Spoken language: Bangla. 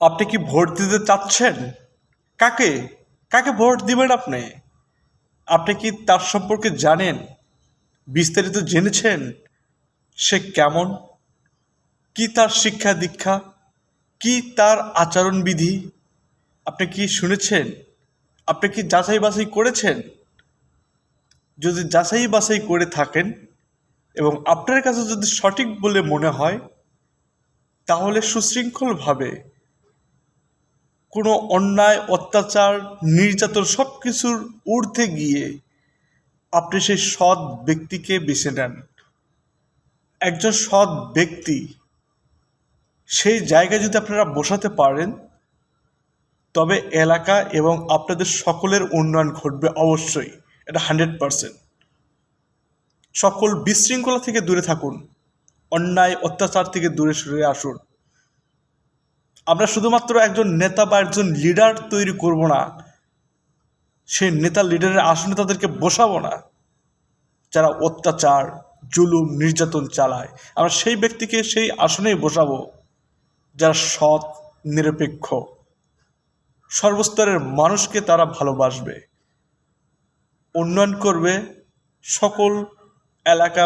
আপনি কি ভোট দিতে চাচ্ছেন? কাকে? কাকে ভোট দিবেন আপনি? আপনি কি তার সম্পর্কে জানেন? বিস্তারিত জেনেছেন? সে কেমন? কি তার শিক্ষা দীক্ষা? কি তার আচরণবিধি? আপনি কি শুনেছেন? আপনি কি যাচাই বাছাই করেছেন? যদি যাচাই বাছাই করে থাকেন এবং আপনার কাছে যদি সঠিক বলে মনে হয়, তাহলে সুশৃঙ্খলভাবে কোনো অন্যায়, অত্যাচার, নির্যাতন সব কিছুর ঊর্ধ্বে গিয়ে আপনি সেই সৎ ব্যক্তিকে বেছে নেন। একজন সৎ ব্যক্তি সেই জায়গায় যদি আপনারা বসাতে পারেন, তবে এলাকা এবং আপনাদের সকলের উন্নয়ন ঘটবে অবশ্যই। এটা 100%। সকল বিশৃঙ্খলা থেকে দূরে থাকুন, অন্যায় অত্যাচার থেকে দূরে সরে আসুন। আমরা শুধুমাত্র একজন নেতা বা একজন লিডার তৈরি করব না, সেই নেতা লিডারের আসনে তাদেরকে বসাবো না যারা অত্যাচার, জুলুম, নির্যাতন চালায়। আমরা সেই ব্যক্তিকে সেই আসনেই বসাবো যারা সৎ, নিরপেক্ষ, সর্বস্তরের মানুষকে তারা ভালোবাসবে, উন্নয়ন করবে সকল এলাকা